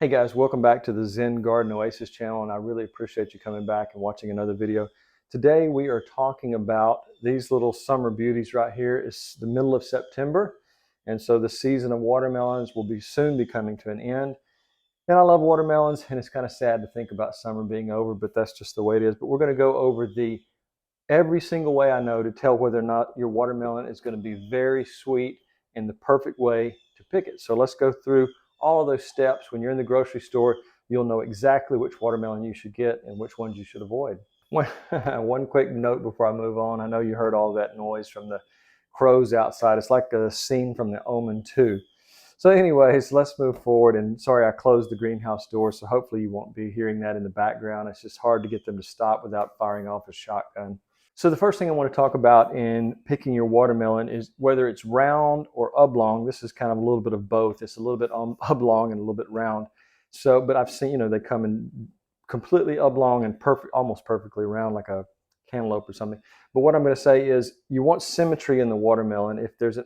Hey guys, welcome back to the Zen Garden Oasis channel, and I really appreciate you coming back and watching another video. Today we are talking about these little summer beauties right here. It's the middle of September, and so the season of watermelons will soon be coming to an end. And I love watermelons, and it's kind of sad to think about summer being over, but that's just the way it is. But we're going to go over every single way I know to tell whether or not your watermelon is going to be very sweet and the perfect way to pick it. So let's go through all of those steps. When you're in the grocery store, you'll know exactly which watermelon you should get and which ones you should avoid. One quick note before I move on. I know you heard all that noise from the crows outside. It's like a scene from The Omen 2. So anyways, let's move forward. And sorry, I closed the greenhouse door, so hopefully you won't be hearing that in the background. It's just hard to get them to stop without firing off a shotgun. So the first thing I want to talk about in picking your watermelon is whether it's round or oblong. This is kind of a little bit of both. It's a little bit oblong and a little bit round. So, but I've seen, they come in completely oblong and almost perfectly round, like a cantaloupe or something. But what I'm going to say is you want symmetry in the watermelon. If there's an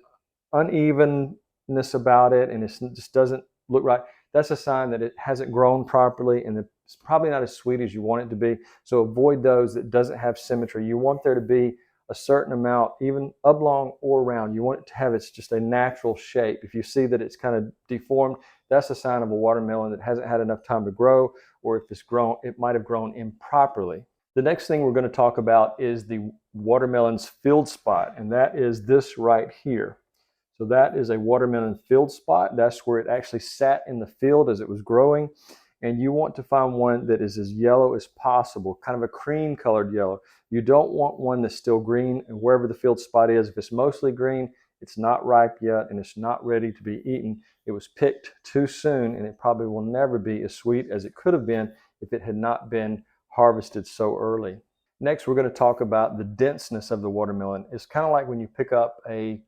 unevenness about it and it just doesn't look right, that's a sign that it hasn't grown properly and it's probably not as sweet as you want it to be. So avoid those that doesn't have symmetry. You want there to be a certain amount, even oblong or round. You want it to have it's just a natural shape. If you see that it's kind of deformed, that's a sign of a watermelon that hasn't had enough time to grow, or if it's grown, it might have grown improperly. The next thing we're going to talk about is the watermelon's field spot, and that is this right here. So that is a watermelon field spot. That's where it actually sat in the field as it was growing. And you want to find one that is as yellow as possible, kind of a cream colored yellow. You don't want one that's still green, and wherever the field spot is, if it's mostly green, it's not ripe yet and it's not ready to be eaten. It was picked too soon, and it probably will never be as sweet as it could have been if it had not been harvested so early. Next, we're going to talk about the denseness of the watermelon. It's kind of like when you pick up a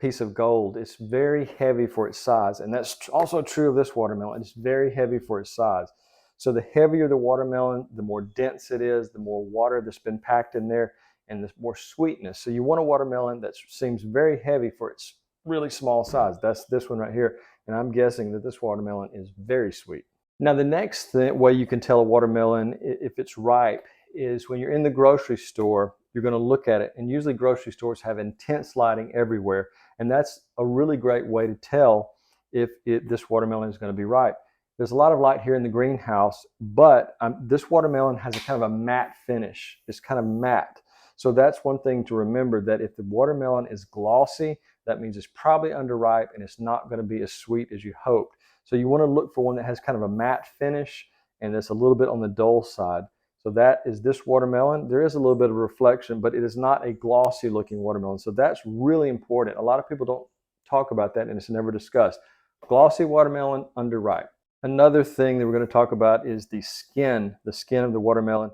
piece of gold. It's very heavy for its size, and that's also true of this watermelon. It's very heavy for its size. So the heavier the watermelon, the more dense it is, the more water that's been packed in there, and the more sweetness. So you want a watermelon that seems very heavy for its really small size. That's this one right here, and I'm guessing that this watermelon is very sweet. Now the next way you can tell a watermelon if it's ripe is when you're in the grocery store, you're going to look at it, and usually grocery stores have intense lighting everywhere, and that's a really great way to tell if this watermelon is going to be ripe. There's a lot of light here in the greenhouse, but this watermelon has a kind of a matte finish. It's kind of matte. So that's one thing to remember, that if the watermelon is glossy, that means it's probably underripe and it's not going to be as sweet as you hoped. So you want to look for one that has kind of a matte finish and that's a little bit on the dull side. So that is this watermelon. There is a little bit of reflection, but it is not a glossy looking watermelon. So that's really important. A lot of people don't talk about that and it's never discussed. Glossy watermelon, underripe. Another thing that we're going to talk about is the skin of the watermelon.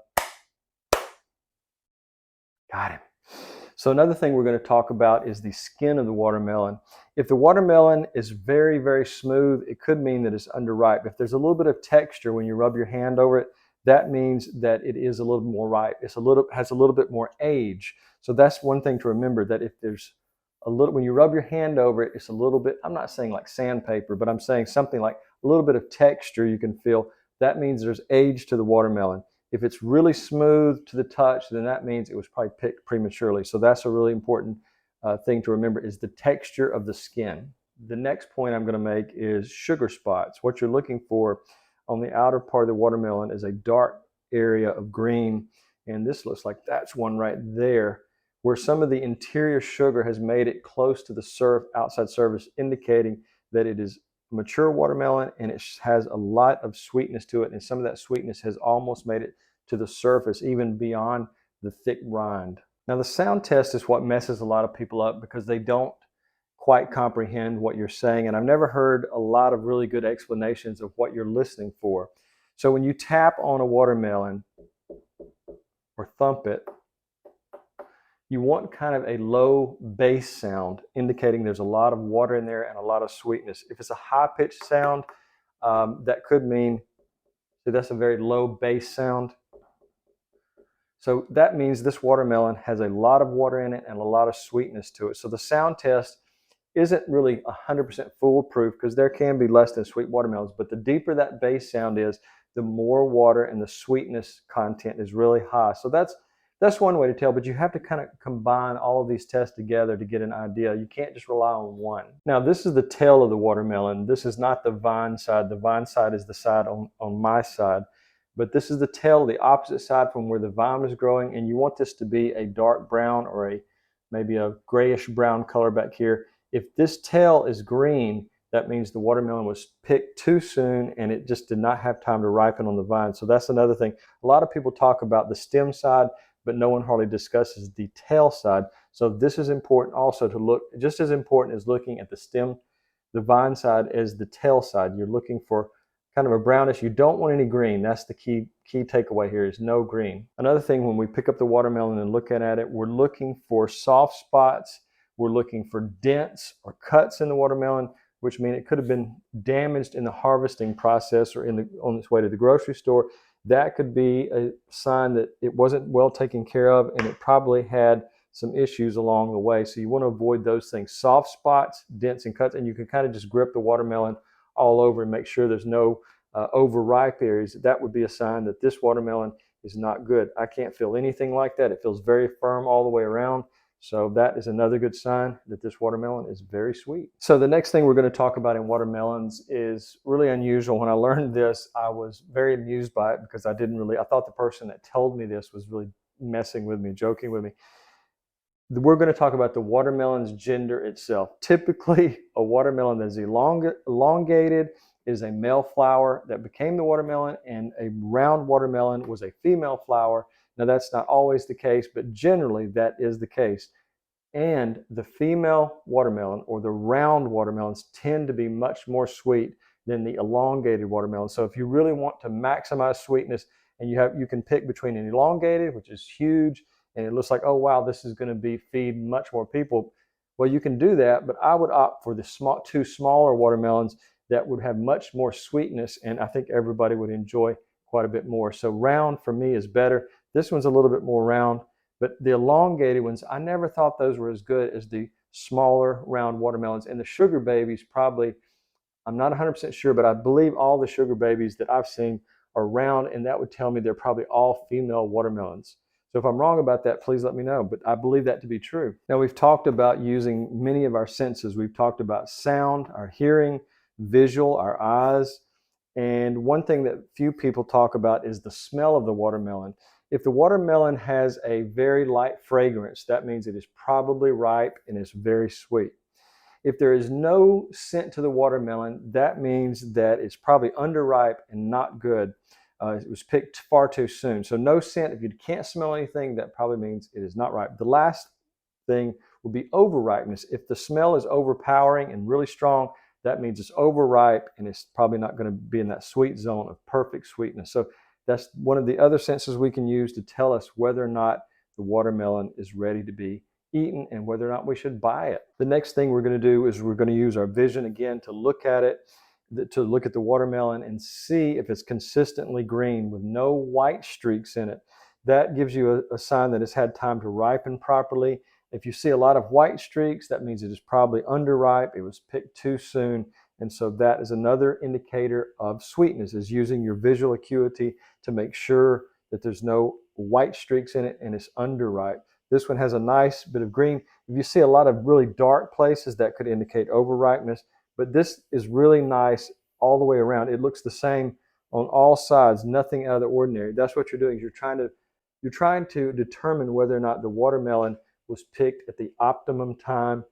Got him. So another thing we're going to talk about is the skin of the watermelon. If the watermelon is very, very smooth, it could mean that it's underripe. If there's a little bit of texture when you rub your hand over it, that means that it is a little more ripe. Has a little bit more age. So that's one thing to remember, that if there's a little, when you rub your hand over it, it's a little bit, I'm not saying like sandpaper, but I'm saying something like a little bit of texture you can feel. That means there's age to the watermelon. If it's really smooth to the touch, then that means it was probably picked prematurely. So that's a really important thing to remember, is the texture of the skin. The next point I'm going to make is sugar spots. What you're looking for on the outer part of the watermelon is a dark area of green, and this looks like that's one right there, where some of the interior sugar has made it close to the outside surface, indicating that it is mature watermelon and it has a lot of sweetness to it, and some of that sweetness has almost made it to the surface, even beyond the thick rind. Now the sound test is what messes a lot of people up, because they don't quite comprehend what you're saying, and I've never heard a lot of really good explanations of what you're listening for. So when you tap on a watermelon or thump it, you want kind of a low bass sound, indicating there's a lot of water in there and a lot of sweetness. If it's a high-pitched sound, that could mean that that's a very low bass sound. So that means this watermelon has a lot of water in it and a lot of sweetness to it. So the sound test isn't really 100% foolproof because there can be less than sweet watermelons, but the deeper that base sound is, the more water and the sweetness content is really high. So that's one way to tell, but you have to kind of combine all of these tests together to get an idea. You can't just rely on one. Now, this is the tail of the watermelon. This is not the vine side. The vine side is the side on my side, but this is the tail, the opposite side from where the vine is growing, and you want this to be a dark brown or maybe a grayish brown color back here. If this tail is green, that means the watermelon was picked too soon and it just did not have time to ripen on the vine. So that's another thing. A lot of people talk about the stem side, but no one hardly discusses the tail side. So this is important also to look, just as important as looking at the stem, the vine side, as the tail side. You're looking for kind of a brownish. You don't want any green. That's the key takeaway here, is no green. Another thing, when we pick up the watermelon and look at it, we're looking for soft spots. We're looking for dents or cuts in the watermelon, which mean it could have been damaged in the harvesting process or on its way to the grocery store. That could be a sign that it wasn't well taken care of and it probably had some issues along the way. So you want to avoid those things. Soft spots, dents, and cuts, and you can kind of just grip the watermelon all over and make sure there's no overripe areas. That would be a sign that this watermelon is not good. I can't feel anything like that. It feels very firm all the way around. So that is another good sign that this watermelon is very sweet. So the next thing we're going to talk about in watermelons is really unusual. When I learned this, I was very amused by it because I thought the person that told me this was really messing with me, joking with me. We're going to talk about the watermelon's gender itself. Typically, a watermelon that is elongated is a male flower that became the watermelon, and a round watermelon was a female flower. Now, that's not always the case, but generally that is the case. And the female watermelon, or the round watermelons, tend to be much more sweet than the elongated watermelon. So if you really want to maximize sweetness, and you can pick between an elongated, which is huge, and it looks like, oh wow, this is going to feed much more people. Well, you can do that, but I would opt for the two smaller watermelons that would have much more sweetness, and I think everybody would enjoy quite a bit more. So round for me is better. This one's a little bit more round, but the elongated ones, I never thought those were as good as the smaller round watermelons. And the sugar babies, probably, I'm not 100% sure, but I believe all the sugar babies that I've seen are round, and that would tell me they're probably all female watermelons. So if I'm wrong about that, please let me know, but I believe that to be true. Now, we've talked about using many of our senses. We've talked about sound, our hearing, visual, our eyes, and one thing that few people talk about is the smell of the watermelon. If the watermelon has a very light fragrance, that means it is probably ripe and it's very sweet. If there is no scent to the watermelon, that means that it's probably underripe and not good. It was picked far too soon. So no scent. If you can't smell anything, that probably means it is not ripe. The last thing would be overripeness. If the smell is overpowering and really strong, that means it's overripe and it's probably not going to be in that sweet zone of perfect sweetness. So that's one of the other senses we can use to tell us whether or not the watermelon is ready to be eaten and whether or not we should buy it. The next thing we're going to do is we're going to use our vision again to look at it, to look at the watermelon and see if it's consistently green with no white streaks in it. That gives you a sign that it's had time to ripen properly. If you see a lot of white streaks, that means it is probably underripe. It was picked too soon. And so that is another indicator of sweetness, is using your visual acuity to make sure that there's no white streaks in it and it's underripe. This one has a nice bit of green. If you see a lot of really dark places, that could indicate overripeness, but this is really nice all the way around. It looks the same on all sides, nothing out of the ordinary. That's what you're doing. You're trying to determine whether or not the watermelon was picked at the optimum time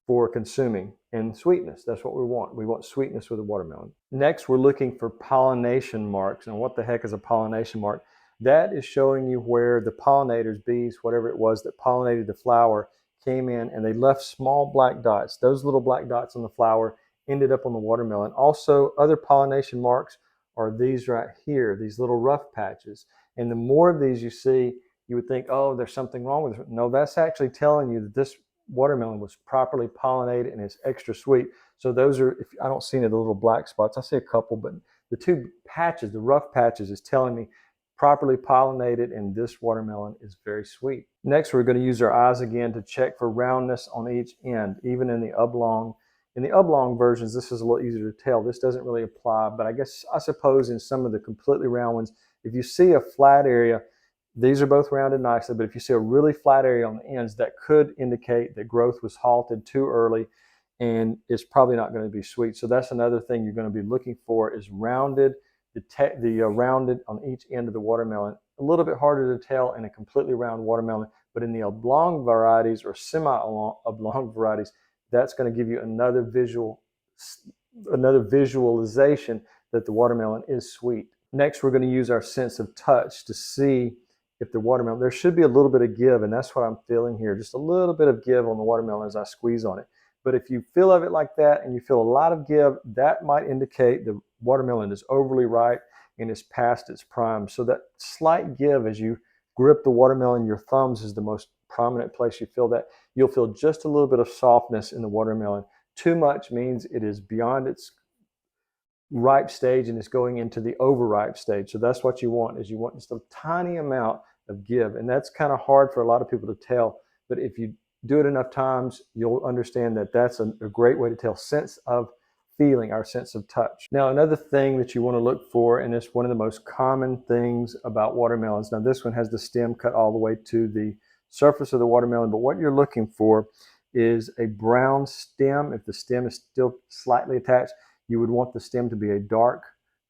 for consuming. And sweetness, that's what we want. We want sweetness with a watermelon. Next, we're looking for pollination marks. And what the heck is a pollination mark? That is showing you where the pollinators, bees, whatever it was that pollinated the flower, came in and they left small black dots. Those little black dots on the flower ended up on the watermelon. Also, other pollination marks are these right here, these little rough patches. And the more of these you see, you would think, oh, there's something wrong with it. No, that's actually telling you that this watermelon was properly pollinated and it's extra sweet. So those are, if I don't see any of the little black spots, I see a couple, but the two patches, the rough patches, is telling me properly pollinated, and this watermelon is very sweet. Next, we're going to use our eyes again to check for roundness on each end, even in the oblong. In the oblong versions, this is a little easier to tell. This doesn't really apply, but I suppose in some of the completely round ones, if you see a flat area, these are both rounded nicely, but if you see a really flat area on the ends, that could indicate that growth was halted too early and it's probably not going to be sweet. So that's another thing you're going to be looking for is rounded, the rounded on each end of the watermelon. A little bit harder to tell in a completely round watermelon, but in the oblong varieties or semi-oblong varieties, that's going to give you another visualization that the watermelon is sweet. Next, we're going to use our sense of touch to see if the watermelon, there should be a little bit of give, and that's what I'm feeling here, just a little bit of give on the watermelon as I squeeze on it. But if you feel of it like that and you feel a lot of give, that might indicate the watermelon is overly ripe and is past its prime. So that slight give as you grip the watermelon, your thumbs is the most prominent place you feel that. You'll feel just a little bit of softness in the watermelon. Too much means it is beyond its ripe stage and it's going into the overripe stage. So that's what you want, is you want just a tiny amount of give. And that's kind of hard for a lot of people to tell. But if you do it enough times, you'll understand that that's a great way to tell sense of feeling, our sense of touch. Now, another thing that you want to look for, and it's one of the most common things about watermelons. Now, this one has the stem cut all the way to the surface of the watermelon, but what you're looking for is a brown stem. If the stem is still slightly attached, you would want the stem to be a dark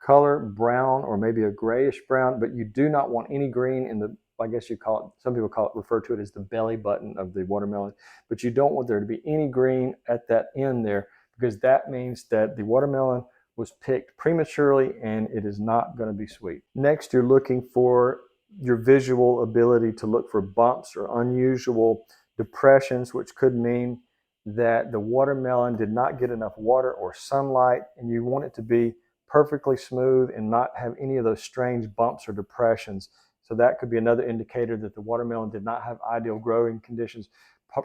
color, brown, or maybe a grayish brown, but you do not want any green in the, I guess you call it, some people refer to it as the belly button of the watermelon, but you don't want there to be any green at that end there, because that means that the watermelon was picked prematurely and it is not going to be sweet. Next, you're looking for your visual ability to look for bumps or unusual depressions, which could mean that the watermelon did not get enough water or sunlight, and you want it to be perfectly smooth and not have any of those strange bumps or depressions. So that could be another indicator that the watermelon did not have ideal growing conditions.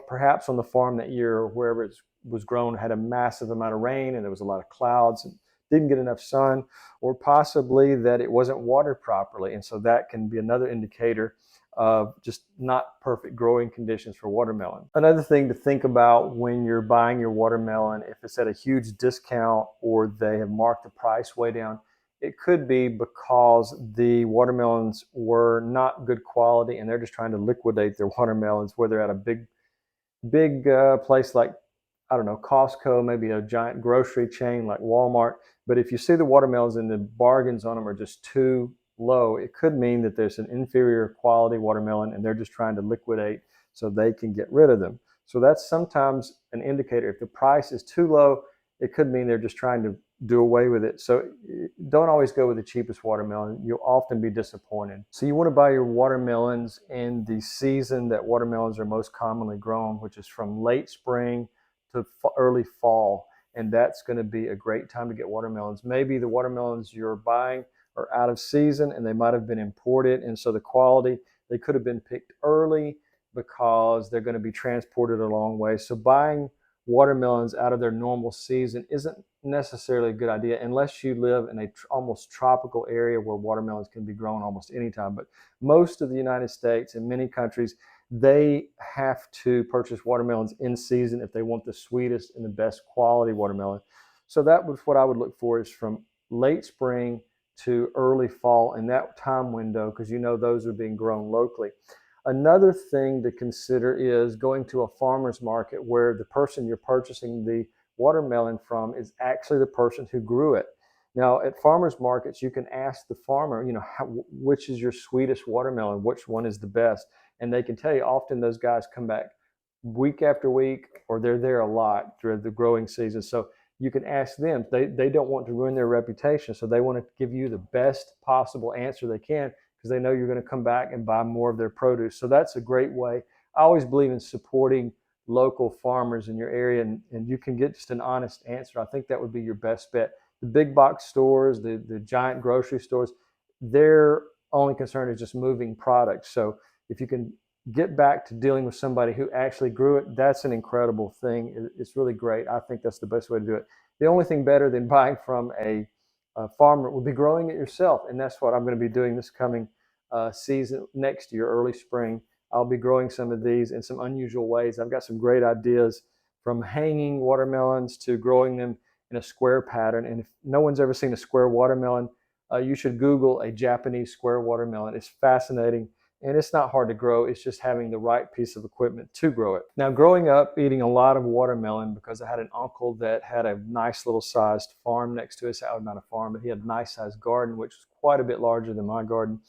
Perhaps on the farm that year or wherever it was grown had a massive amount of rain and there was a lot of clouds and didn't get enough sun, or possibly that it wasn't watered properly. And so that can be another indicator of just not perfect growing conditions for watermelon. Another thing to think about when you're buying your watermelon, if it's at a huge discount or they have marked the price way down, it could be because the watermelons were not good quality and they're just trying to liquidate their watermelons, where they're at a big place like, I don't know, Costco, maybe a giant grocery chain like Walmart. But if you see the watermelons and the bargains on them are just too low, it could mean that there's an inferior quality watermelon and they're just trying to liquidate so they can get rid of them. So that's sometimes an indicator. If the price is too low, it could mean they're just trying to do away with it. So don't always go with the cheapest watermelon. You'll often be disappointed. So you want to buy your watermelons in the season that watermelons are most commonly grown, which is from late spring to early fall. And that's going to be a great time to get watermelons. Maybe the watermelons you're buying are out of season and they might have been imported. And so the quality, they could have been picked early because they're going to be transported a long way. So buying watermelons out of their normal season isn't necessarily a good idea unless you live in a almost tropical area where watermelons can be grown almost anytime. But most of the United States and many countries, they have to purchase watermelons in season if they want the sweetest and the best quality watermelon. So that was what I would look for, is from late spring to early fall in that time window, because you know those are being grown locally. Another thing to consider is going to a farmer's market where the person you're purchasing the watermelon from is actually the person who grew it. Now, at farmers markets, you can ask the farmer, which is your sweetest watermelon, which one is the best, and they can tell you. Often those guys come back week after week, or they're there a lot through the growing season. So you can ask them. They don't want to ruin their reputation, so they want to give you the best possible answer they can, because they know you're going to come back and buy more of their produce. So that's a great way. I always believe in supporting local farmers in your area, and you can get just an honest answer. I think that would be your best bet. The big box stores, the giant grocery stores, their only concern is just moving products. So if you can get back to dealing with somebody who actually grew it, that's an incredible thing. It's really great. I think that's the best way to do it. The only thing better than buying from a farmer would be growing it yourself, and that's what I'm going to be doing this coming season next year, early spring, I'll be growing some of these in some unusual ways. I've got some great ideas, from hanging watermelons to growing them in a square pattern. And if no one's ever seen a square watermelon, you should Google a Japanese square watermelon. It's fascinating, and it's not hard to grow. It's just having the right piece of equipment to grow it. Now, growing up eating a lot of watermelon, because I had an uncle that had a nice little sized farm next to us. Not a farm, but he had a nice sized garden, which was quite a bit larger than my garden.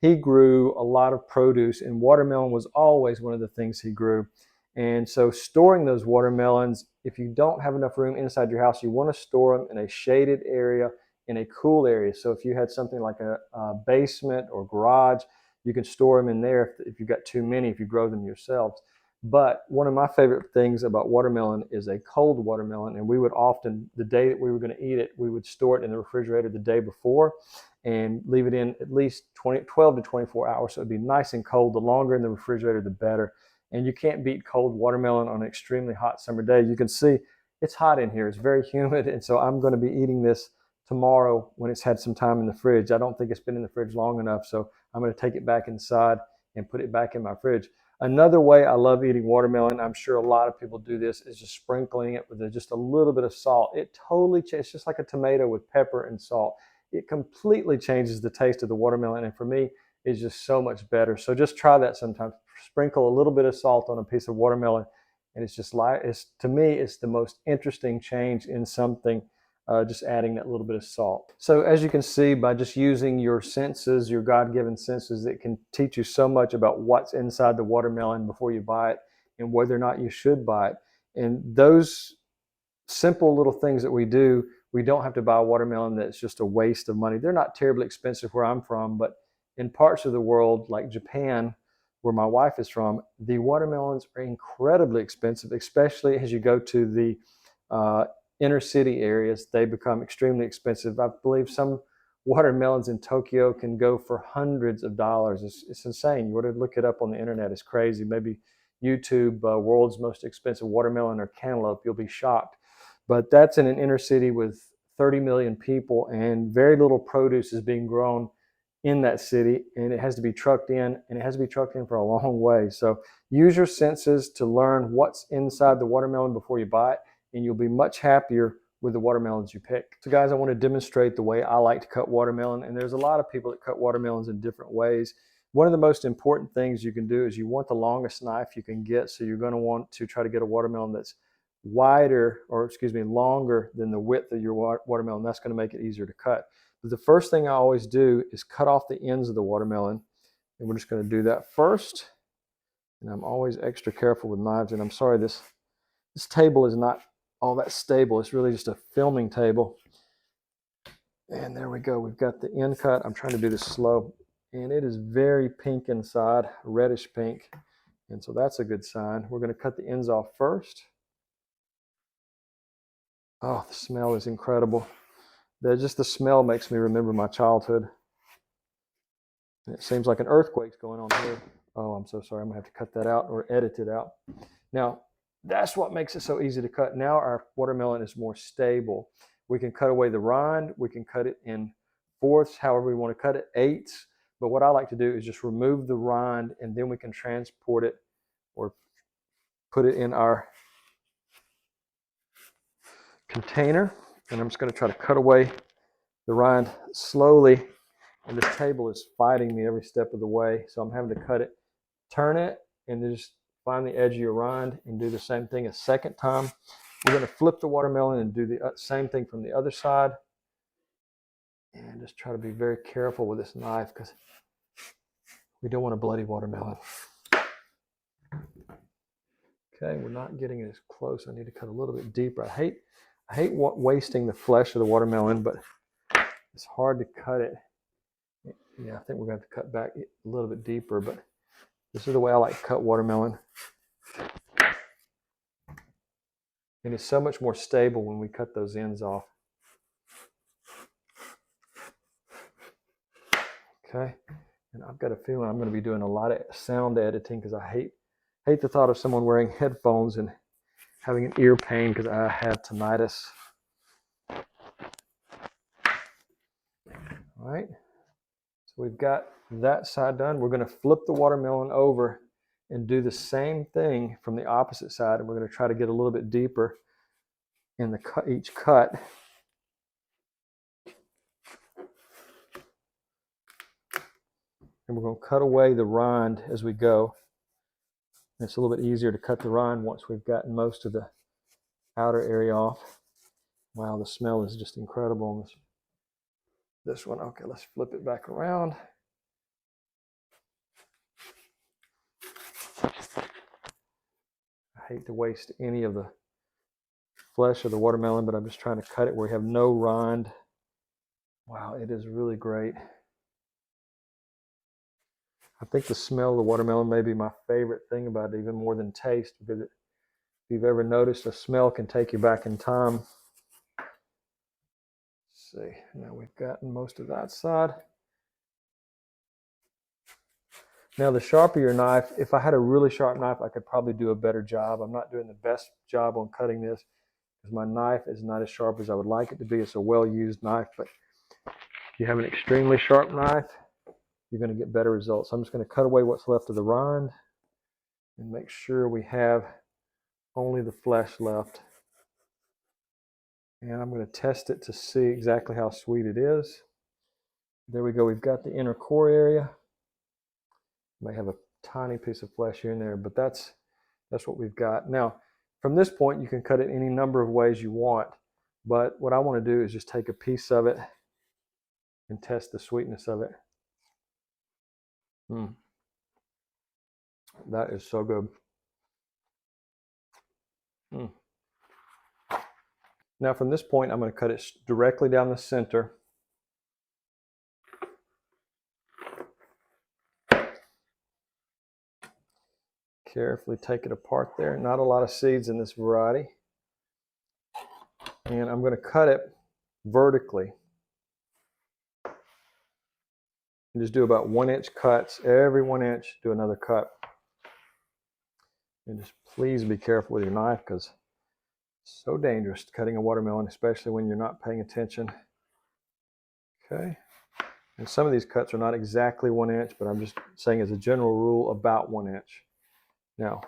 He grew a lot of produce, and watermelon was always one of the things he grew. And so storing those watermelons, if you don't have enough room inside your house, you want to store them in a shaded area, in a cool area. So if you had something like a basement or garage, you can store them in there if you've got too many, if you grow them yourselves. But one of my favorite things about watermelon is a cold watermelon. And we would often, the day that we were going to eat it, we would store it in the refrigerator the day before and leave it in at least 12 to 24 hours. So it'd be nice and cold. The longer in the refrigerator, the better. And you can't beat cold watermelon on an extremely hot summer day. You can see it's hot in here. It's very humid. And so I'm going to be eating this tomorrow when it's had some time in the fridge. I don't think it's been in the fridge long enough. So I'm going to take it back inside and put it back in my fridge. Another way I love eating watermelon, I'm sure a lot of people do this, is just sprinkling it with just a little bit of salt. It totally changes. It's just like a tomato with pepper and salt. It completely changes the taste of the watermelon, and for me, it's just so much better. So just try that sometime. Sprinkle a little bit of salt on a piece of watermelon, and it's just like, to me, it's the most interesting change in something. Just adding that little bit of salt. So as you can see, by just using your senses, your God-given senses, it can teach you so much about what's inside the watermelon before you buy it and whether or not you should buy it. And those simple little things that we do, we don't have to buy a watermelon that's just a waste of money. They're not terribly expensive where I'm from, but in parts of the world like Japan, where my wife is from, the watermelons are incredibly expensive, especially as you go to the inner city areas. They become extremely expensive. I believe some watermelons in Tokyo can go for hundreds of dollars. It's insane. You ought to look it up on the internet. It's crazy. Maybe YouTube, world's most expensive watermelon or cantaloupe. You'll be shocked. But that's in an inner city with 30 million people, and very little produce is being grown in that city, and it has to be trucked in, and it has to be trucked in for a long way. So use your senses to learn what's inside the watermelon before you buy it, and you'll be much happier with the watermelons you pick. So guys, I want to demonstrate the way I like to cut watermelon, and there's a lot of people that cut watermelons in different ways. One of the most important things you can do is you want the longest knife you can get, so you're going to want to try to get a watermelon that's wider, or excuse me, longer than the width of your watermelon. That's going to make it easier to cut. But the first thing I always do is cut off the ends of the watermelon, and we're just going to do that first. And I'm always extra careful with knives, and I'm sorry, this table is not all that stable. It's really just a filming table. And there we go. We've got the end cut. I'm trying to do this slow, and it is very pink inside, reddish pink. And so that's a good sign. We're going to cut the ends off first. Oh, the smell is incredible. Just the smell makes me remember my childhood. It seems like an earthquake's going on here. Oh, I'm so sorry. I'm going to have to cut that out or edit it out. Now, that's what makes it so easy to cut. Now our watermelon is more stable. We can cut away the rind. We can cut it in fourths, however we want to cut it, eighths. But what I like to do is just remove the rind, and then we can transport it or put it in our container. And I'm just going to try to cut away the rind slowly. And this table is fighting me every step of the way. So I'm having to cut it, turn it, and then just find the edge of your rind and do the same thing a second time. We're going to flip the watermelon and do the same thing from the other side. And just try to be very careful with this knife because we don't want a bloody watermelon. Okay, we're not getting it as close. I need to cut a little bit deeper. I hate wasting the flesh of the watermelon, but it's hard to cut it. Yeah, I think we're going to have to cut back a little bit deeper, but this is the way I like to cut watermelon. And it's so much more stable when we cut those ends off. Okay, and I've got a feeling I'm going to be doing a lot of sound editing because I hate the thought of someone wearing headphones and having an ear pain because I have tinnitus. All right, So we've got that side done. We're going to flip the watermelon over and do the same thing from the opposite side. And we're going to try to get a little bit deeper in each cut. And we're going to cut away the rind as we go. And it's a little bit easier to cut the rind once we've gotten most of the outer area off. Wow, the smell is just incredible on this one. Okay, let's flip it back around. I hate to waste any of the flesh of the watermelon, but I'm just trying to cut it where we have no rind. Wow, it is really great. I think the smell of the watermelon may be my favorite thing about it, even more than taste, because if you've ever noticed, the smell can take you back in time. Let's see, now we've gotten most of that side. Now the sharper your knife, if I had a really sharp knife, I could probably do a better job. I'm not doing the best job on cutting this because my knife is not as sharp as I would like it to be. It's a well-used knife, but if you have an extremely sharp knife, you're going to get better results. So I'm just going to cut away what's left of the rind and make sure we have only the flesh left. And I'm going to test it to see exactly how sweet it is. There we go. We've got the inner core area. May have a tiny piece of flesh here and there, but that's what we've got. Now, from this point, you can cut it any number of ways you want, but what I want to do is just take a piece of it and test the sweetness of it. That is so good. Now, from this point, I'm going to cut it directly down the center. Carefully take it apart there. Not a lot of seeds in this variety. And I'm going to cut it vertically. And just do about 1-inch cuts. Every 1 inch, do another cut. And just please be careful with your knife because it's so dangerous cutting a watermelon, especially when you're not paying attention. Okay. And some of these cuts are not exactly 1 inch, but I'm just saying as a general rule, about 1 inch. Now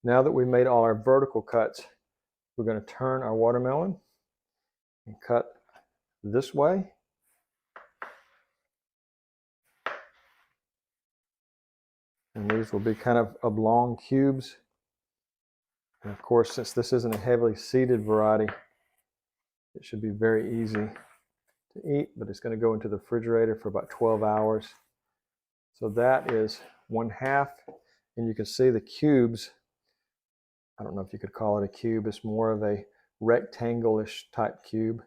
that we've made all our vertical cuts, we're going to turn our watermelon and cut this way. And these will be kind of oblong cubes. And of course, since this isn't a heavily seeded variety, it should be very easy to eat, but it's going to go into the refrigerator for about 12 hours. So that is 1/2. And you can see the cubes. I don't know if you could call it a cube. It's more of a rectangle-ish type cube.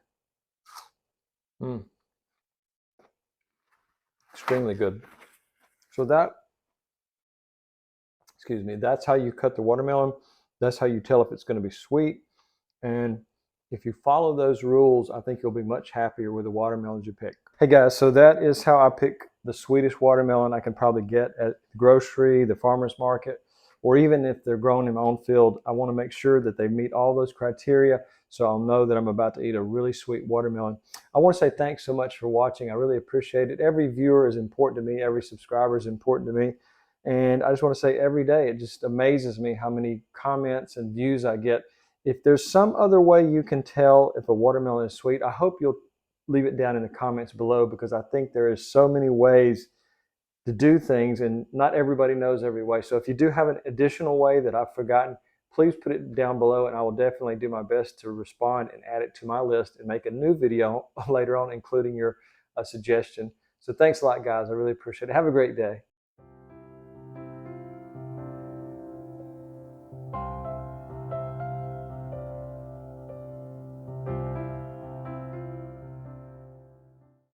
Extremely good. So that's how you cut the watermelon. That's how you tell if it's going to be sweet. And if you follow those rules, I think you'll be much happier with the watermelons you pick. Hey guys, so that is how I pick the sweetest watermelon I can probably get at the grocery, the farmer's market, or even if they're grown in my own field. I want to make sure that they meet all those criteria so I'll know that I'm about to eat a really sweet watermelon. I want to say thanks so much for watching. I really appreciate it. Every viewer is important to me. Every subscriber is important to me. And I just want to say every day, it just amazes me how many comments and views I get. If there's some other way you can tell if a watermelon is sweet, I hope you'll leave it down in the comments below, because I think there is so many ways to do things and not everybody knows every way. So if you do have an additional way that I've forgotten, please put it down below and I will definitely do my best to respond and add it to my list and make a new video later on, including your suggestion. So thanks a lot, guys. I really appreciate it. Have a great day.